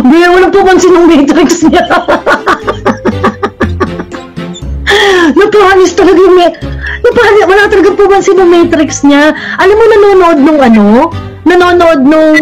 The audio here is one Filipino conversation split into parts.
May walang pumansin ng matrix niya. Napahanis talaga yung wala talaga pumansin ng matrix niya. Alam mo, nanonood nung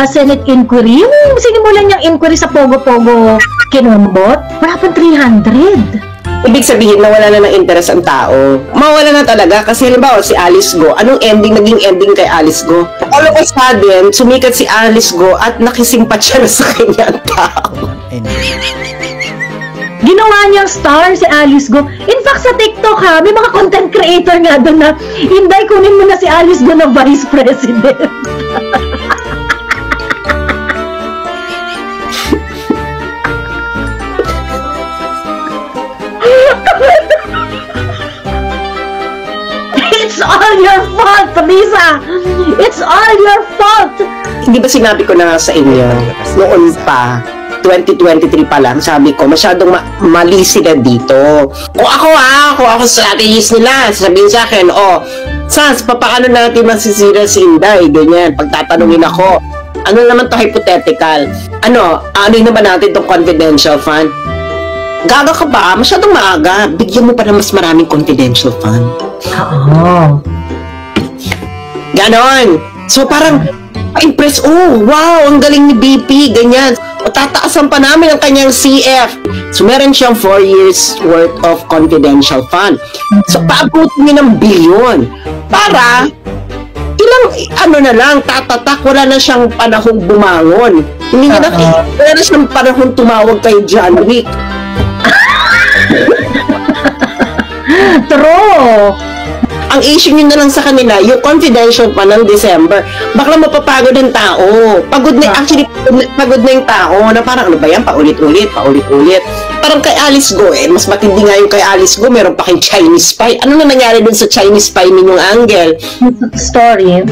Senate inquiry, yung sinimulan niyang inquiry sa Pogo-Pogo kinumbot, wala pang 300. Ibig sabihin, nawala na ng interest ang tao. Mawala na talaga. Kasi halimbawa, si Alice Go, anong naging ending kay Alice Go? All of a sudden, sumikat si Alice Go at nakisingpat siya na sa kanya ang tao. Ginawa niyang star si Alice Go. In fact, sa TikTok may mga content creator nga doon na, Inday, kunin mo na si Alice Go na Vice President. It's all your fault, Lisa! It's all your fault! Hindi ba sinabi ko na sa inyo, noon pa, 2023 pa lang, sabi ko, masyadong mali sila dito. Kung ako strategist nila, sabihin sa akin, Sans, papaano natin masisira si Inday? Ganyan, pagtatanungin ako, ano naman to hypothetical? Ano naman natin tong confidential fund? Gaga ka ba? Masyadong maaga. Bigyan mo pa ng mas maraming confidential fund. Oo. Ganon. So parang, pa-impress, wow, ang galing ni BP, ganyan. O tataasan pa namin ang kanyang CF. So meron siyang 4 years worth of confidential fund. So paabutin niya ng bilyon. Para, tatatak, wala na siyang panahong bumangon. Hindi niya wala na siyang panahong tumawag kay John Wick. True. Ang issue nyo na lang sa kanila, yung confidential pa ng December, bakla mapapagod ang tao. Pagod na yung tao na parang ano ba yan, paulit-ulit. Parang kay Alice Go, mas matindi nga yung kay Alice Go, meron pa kay Chinese Spy. Ano na nangyari dun sa Chinese Spy ninyong Angel? Story.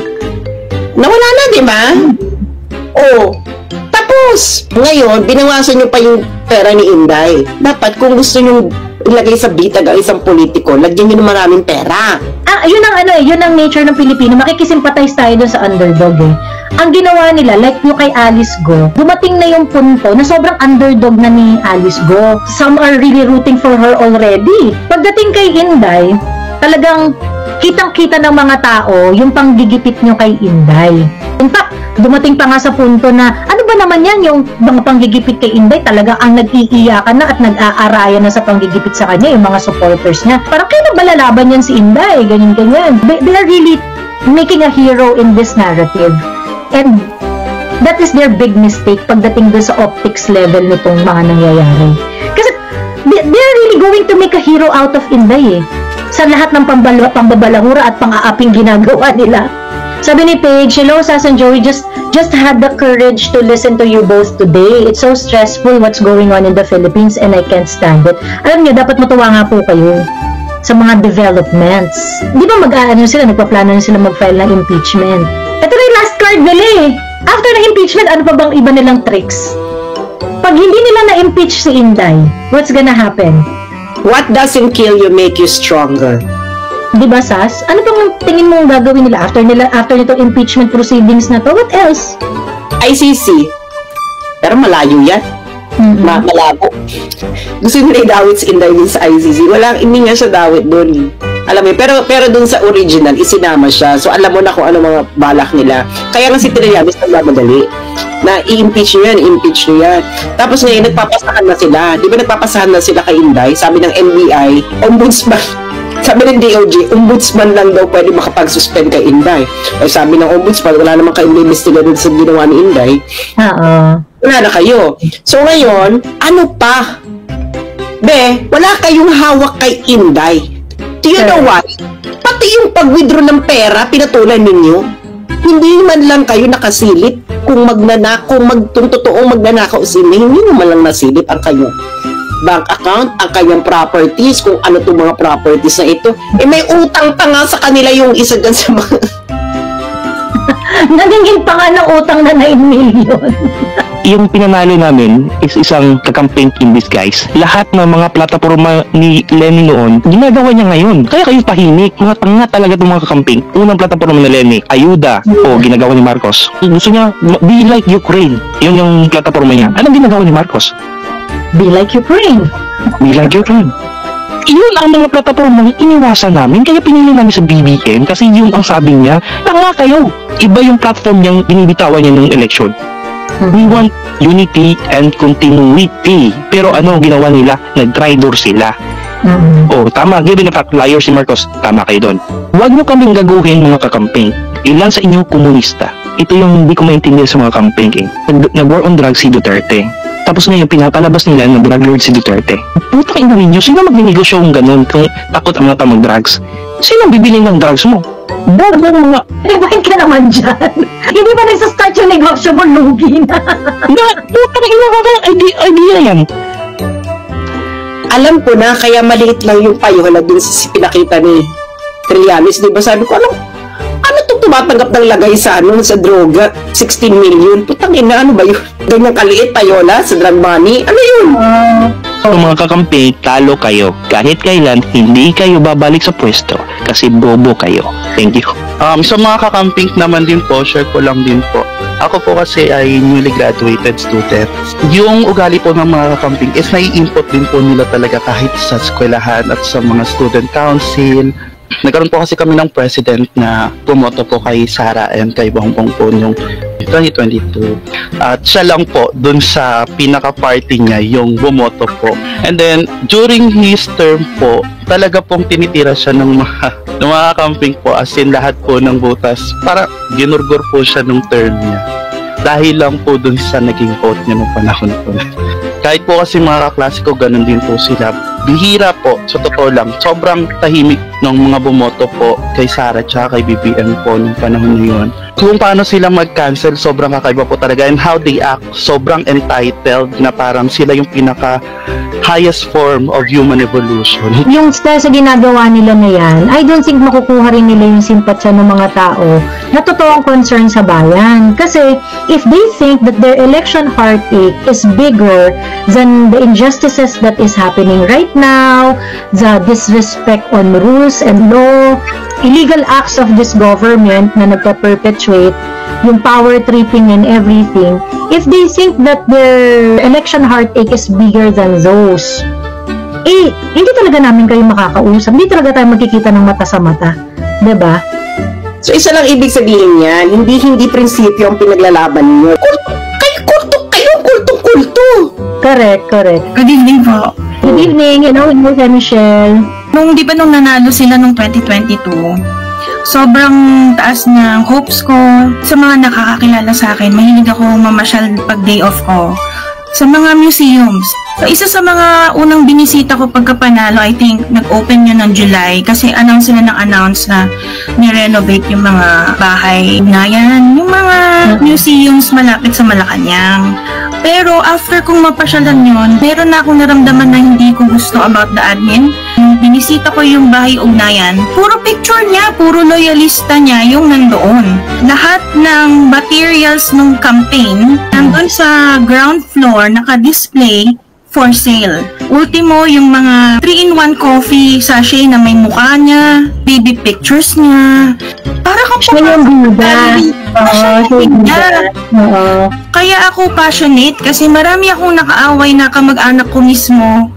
Nawala na, di ba? Tapos, ngayon, binawasan nyo pa yung pera ni Inday. Dapat, kung gusto nyo ilagay sa bitag ang isang politiko, lagyan nyo ng maraming pera. Yun ang nature ng Pilipino. Makikisimpatize tayo doon sa underdog Ang ginawa nila, like yung kay Alice Go, dumating na yung punto na sobrang underdog na ni Alice Go. Some are really rooting for her already. Pagdating kay Inday, talagang kitang-kita ng mga tao yung panggigipit nyo kay Inday. In fact, dumating pa nga sa punto na, ano ba naman yan, yung mga panggigipit kay Inday, talaga ang nag-iiyakan na at nag-aarayan na sa panggigipit sa kanya, yung mga supporters niya. Parang kailan ba lalaban yan si Inday? Ganyan-ganyan. They are really making a hero in this narrative. And that is their big mistake pagdating doon sa optics level nitong mga nangyayari. Kasi they're really going to make a hero out of Inday sa lahat ng pambabalahura at pang-aaping ginagawa nila. Sabi ni Paige, hello Sas and Joey, just had the courage to listen to you both today. It's so stressful what's going on in the Philippines and I can't stand it. Alam niyo, dapat matuwa nga po kayo sa mga developments. Di ba nagpaplano na sila mag-file ng impeachment? Ito na yung last card nila After ng impeachment, ano pa bang iba nilang tricks? Pag hindi nila na-impeach si Inday, what's gonna happen? What doesn't kill you make you stronger. Di ba, Sas? Ano bang tingin mo gagawin nila after nitong impeachment proceedings na to? What else? ICC. Pero malayo yan. Malabo. Gusto nila idawit si Inday din sa ICC. Hindi nga siya dawit doon. Alam mo, pero doon sa original, isinama siya. So, alam mo na kung ano mga balak nila. Kaya nga si Trillanes nagmamadali. Na i-impeach nyo yan. Tapos ngayon, nagpapasahan na sila. Di ba nagpapasahan na sila kay Inday? Sabi ng NBI, ombudsman. Sabi ng DOJ, ombudsman lang daw pwede makapag-suspend kay Inday. O sabi ng ombudsman, wala naman kayong investiga doon sa ginawa ni Inday. Wala na kayo. So ngayon, ano pa? Wala kayong hawak kay Inday. Do you know what? Pati yung pag-withdraw ng pera, pinatulan ninyo. Hindi man lang kayo nakasilip kung totoong magnanakaw si Inday, hindi naman lang nasilip ang kanyang bank account, ang kanyang properties, kung ano itong mga properties na ito. May utang pa nga sa kanila yung isa dyan sa mga Naningil pa nga ng utang na 9 million. Yung pinanalo namin is isang kakamping in disguise. Lahat ng mga plataforma ni Lenny noon, ginagawa niya ngayon. Kaya kayo tahimik. Mga tanga talaga itong mga kakamping. Unang plataforma ni Lenny, ayuda, o ginagawa ni Marcos. Gusto niya, be like Ukraine. Yun yung plataforma niya. Anong ginagawa ni Marcos? Be like Ukraine. Be like Ukraine. Yun ang mga plataforma iniwasan namin, kaya pinili namin sa BBM kasi yun ang sabi niya, tanga kayo. Iba yung platform niyang binibitawan niya ng election. We want unity and continuity. Pero ano ang ginawa nila? Nag-traitor sila. Oh, tama. Given the fact, liar si Marcos, tama kayo doon. Huwag nyo kaming gaguhin mga kakamping. Ilan sa inyo komunista. Ito yung hindi ko maintindihan sa mga campaign. Nag-war on drugs si Duterte. Tapos ngayon, pinapalabas nila na drug lord si Duterte. Putang ina ninyo, sino mag-negosyo kung ganun kung takot ang mga tamang drugs? Sino bibili ng drugs mo? Mga... Rewind ka naman dyan. Hindi ba nagsastart yung negosyo mo, lugi na? Putang ina ka, idea yan. Alam ko na, kaya maliit lang yung payola dun sa pinakita ni Trillanes. Diba sabi ko, ano itong tumatanggap ng lagay sa sa droga? 16 million. Putang ina, ano ba yun? Ganyang kaliit payola sa drug money? Ano yun? So mga kakampi, talo kayo. Kahit kailan, hindi kayo babalik sa pwesto kasi bobo kayo. Thank you. Sa mga kakamping naman din po, share ko lang din po. Ako po kasi ay newly graduated student. Yung ugali po ng mga kakamping is nai-input din po nila talaga kahit sa eskwelahan at sa mga student council. Nagkaroon po kasi kami ng president na pumoto po kay Sara and kay Bongbong po yung 2022. At siya lang po dun sa pinaka-party niya yung bumoto po. And then, during his term po, talaga pong tinitira siya ng mga camping po, as in lahat po ng butas. Para ginurgur po siya nung term niya. Dahil lang po dun sa naging vote niya nung panahon po. Kahit po kasi mga kaklase ko, ganun din po sila. Bihira po, sa totoo lang, sobrang tahimik ng mga bumoto po kay Sara at kay BBM po nung panahon na yun. Kung paano sila mag-cancel, sobrang kakaiba po talaga. And how they act, sobrang entitled na parang sila yung pinaka highest form of human evolution. Yung sa ginagawa nila na yan, I don't think makukuha rin nila yung simpatsya ng mga tao na totoong concern sa bayan. Kasi if they think that their election heartache is bigger than the injustices that is happening right now, the disrespect on rules and law, illegal acts of this government na nagpa-perpetuate, yung power tripping and everything, if they think that their election heartache is bigger than those, hindi talaga namin kayo makakausap, hindi talaga tayo magkikita ng mata sa mata, diba? So isa lang ibig sabihin yan, hindi prinsipyo ang pinaglalaban niyo. Kulto. Correct. Good evening po. Good evening, Michelle. Nung nanalo sila nung 2022, sobrang taas ng hopes ko. Sa mga nakakakilala sa akin, mahilig ako mamasyal pag day off ko sa mga museums. So, isa sa mga unang binisita ko pagkapanalo, I think, nag-open yun ng July kasi sila announce na ni-renovate yung mga bahay na yan, yung mga museums malapit sa Malacanang. Pero after kong mapasyalan yun, meron na akong naramdaman na hindi ko gusto about the admin. Binisita ko yung bahay ugnayan, puro picture niya, puro loyalista niya yung nandoon. Lahat ng materials ng campaign, nandun sa ground floor, naka-display for sale. Ultimo, yung mga 3-in-1 coffee sachet na may mukha niya, baby pictures niya. Para kang Kaya ako passionate kasi marami akong nakaaway na kamag-anak ko mismo,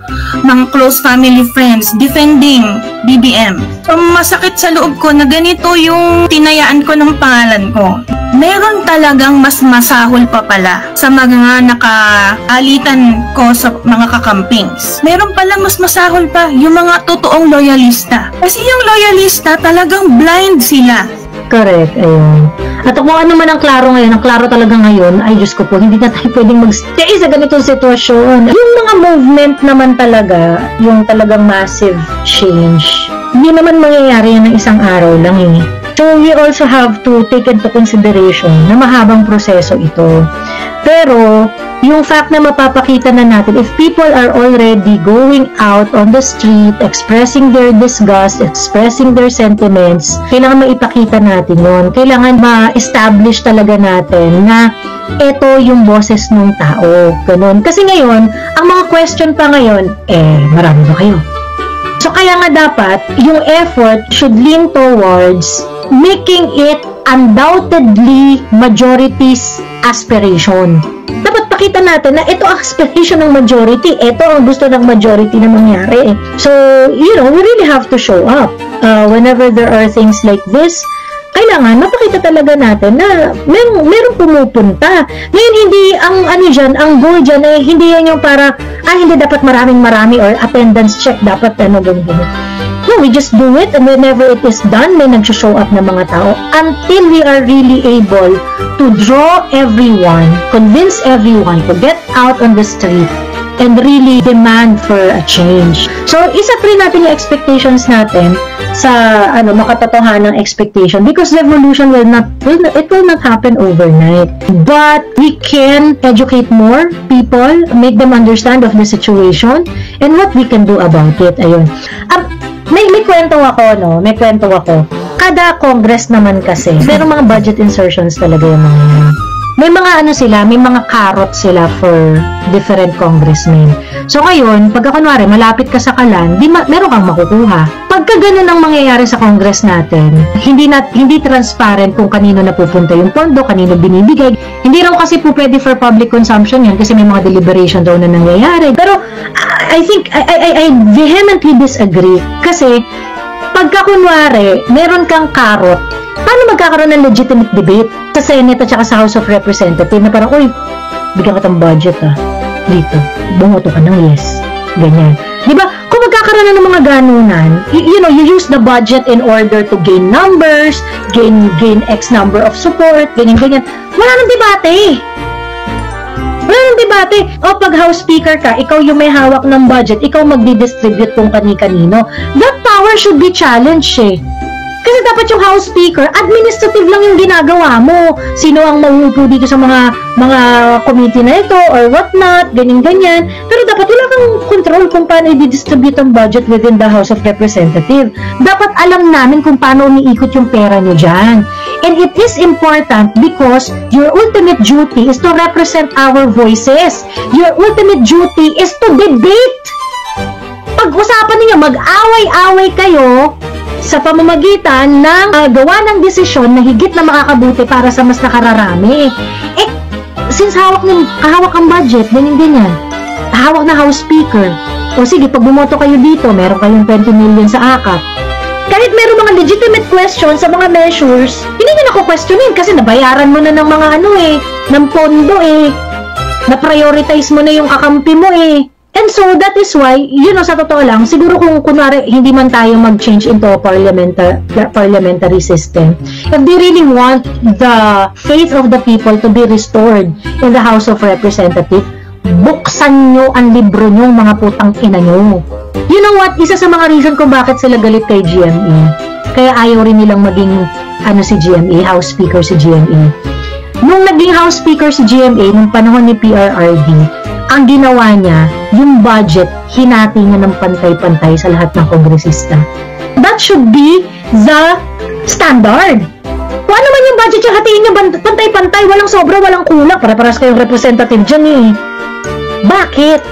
mga close family friends, defending BBM. So, masakit sa loob ko na ganito yung tinayaan ko ng pangalan ko. Meron talagang mas masahol pa pala sa mga nakaalitan ko sa mga kakampings. Meron palang mas masahol pa yung mga totoong loyalista. Kasi yung loyalista talagang blind sila. Correct, ayun. At kung ano man ang klaro ngayon, ang klaro talaga ngayon, ay Diyos ko po, hindi na tayo pwedeng mag-stay sa ganitong sitwasyon. Yung mga movement naman talaga, yung talagang massive change, hindi naman mangyayari yan ng isang araw lang eh. So, we also have to take into consideration na mahabang proseso ito. Pero, yung fact na mapapakita na natin, if people are already going out on the street, expressing their disgust, expressing their sentiments, kailangan maipakita natin yun. Kailangan ma-establish talaga natin na ito yung boses ng tao. Ganun. Kasi ngayon, ang mga question pa ngayon, marami ba kayo? So, kaya nga dapat, yung effort should lean towards making it undoubtedly majority's aspiration. Dapat pakita natin na ito ang aspiration ng majority, ito ang gusto ng majority na mangyari. So, we really have to show up. Whenever there are things like this, kailangan mapakita talaga natin na merong pumupunta. Ngayon, hindi ang goal dyan hindi yan yung para, hindi dapat marami or attendance check, dapat ganun. No, we just do it, and whenever it is done, may nag-show up na mga tao until we are really able to draw everyone, convince everyone to get out on the street and really demand for a change. So, isa rin natin yung expectations natin sa makatotohanang expectation, because revolution will not happen overnight. But we can educate more people, make them understand of the situation and what we can do about it. Ayun. May kwento ako, May kwento ako. Kada Congress naman kasi, pero mga budget insertions talaga yung mga yan. May mga may mga carrot sila for different congressmen. So ngayon, pagka kunwari, malapit ka sa kalan, meron kang makukuha. Pagka ganun ang mangyayari sa Congress natin, hindi transparent kung kanino napupunta yung pondo, kanino binibigay. Hindi raw kasi po pwede for public consumption yan kasi may mga deliberation daw na nangyayari. Pero I think, I vehemently disagree. Kasi, pagka kunwari, meron kang carrot, paano magkakaroon ng legitimate debate sa Senate at saka sa House of Representatives na parang, bigyan ka ng budget dito, bumoto ka ng yes, ganyan. Diba? Kung magkakaroon ng mga ganunan, you use the budget in order to gain numbers, gain X number of support, ganyan. Wala nang debate. Pag House Speaker ka, ikaw yung may hawak ng budget, ikaw magdi-distribute kung kani-kanino. That power should be challenged Kasi dapat yung House Speaker, administrative lang yung ginagawa mo. Sino ang mauupo dito sa mga committee na ito or what not, ganyan. Pero dapat wala kang control kung paano i-distribute ang budget within the House of Representatives. Dapat alam namin kung paano umiikot yung pera nyo dyan. And it is important because your ultimate duty is to represent our voices. Your ultimate duty is to debate. Pag-usapan ninyo, mag-away-away kayo sa pamamagitan ng gawa ng desisyon na higit na makakabuti para sa mas nakararami. Since kahawak ang budget, ganyan. Hawak na House Speaker. O sige, pag bumoto kayo dito, meron kayong 20 million sa akap. Kahit meron mga legitimate questions sa mga measures, hindi nyo nako-questionin kasi nabayaran mo na ng mga ng pondo na-prioritize mo na yung kakampi mo And so, that is why, sa totoo lang, siguro kung kunwari hindi man tayo mag-change into a parliamentary system, if they really want the faith of the people to be restored in the House of Representatives, buksan nyo ang libro nyo, mga putang ina nyo. You know what? Isa sa mga reason kung bakit sila galit kay GMA, kaya ayaw rin nilang maging si GMA, House Speaker si GMA. Nung naging House Speaker si GMA, nung panahon ni PRRD, ang ginawa niya, yung budget, hinati niya ng pantay-pantay sa lahat ng kongresista. That should be the standard. Kung ano man yung budget yung hatiin niya, pantay-pantay, walang sobra, walang kulang. Para-paras kayong representative dyan Bakit?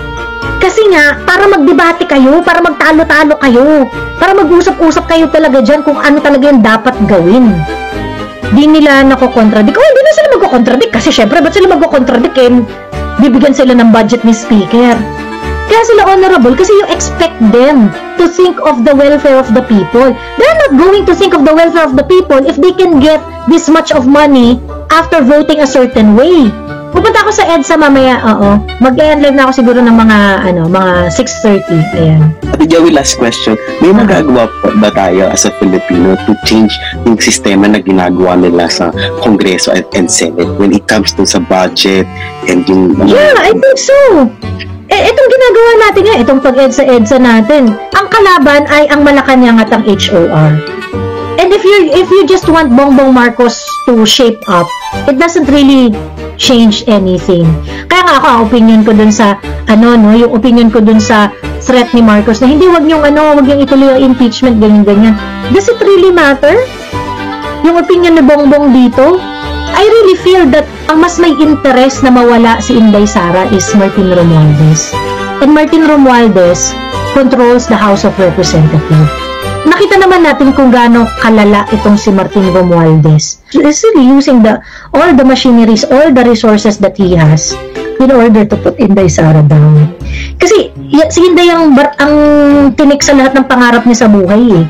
Kasi nga, para magdebate kayo, para magtalo-talo kayo, para mag-usap-usap kayo talaga dyan kung ano talaga yung dapat gawin. Di nila nako-contradict. Hindi na sila magko-contradict kasi syempre, ba't sila magko-contradict bibigyan sila ng budget ni Speaker. Kaya sila honorable kasi you expect them to think of the welfare of the people. They're not going to think of the welfare of the people if they can get this much of money after voting a certain way. Pupunta ako sa EDSA mamaya, mag-end live na ako siguro ng mga 6:30. Ayan. Ate Joey, last question. May magagawa ba tayo as a Filipino to change yung sistema na ginagawa nila sa Kongreso and Senate when it comes to sa budget and yung... Yeah, I think so. Itong ginagawa natin itong pag-EDSA natin, ang kalaban ay ang Malacanang at ang HOR. And if you just want Bongbong Marcos to shape up, it doesn't really change anything. Kaya nga ako, ang opinion ko dun sa yung opinion ko dun sa threat ni Marcos na hindi wag niyong ituloy ang impeachment, ganyan. Does it really matter? Yung opinion ni Bongbong dito, I really feel that ang mas may interest na mawala si Inday Sara is Martin Romualdez. And Martin Romualdez controls the House of Representatives. Nakita naman natin kung gaano kalala itong si Martin Romualdez. He's really using all the machineries, all the resources that he has in order to put Inday Sara down. Kasi si Inday ang tinik sa lahat ng pangarap niya sa buhay eh.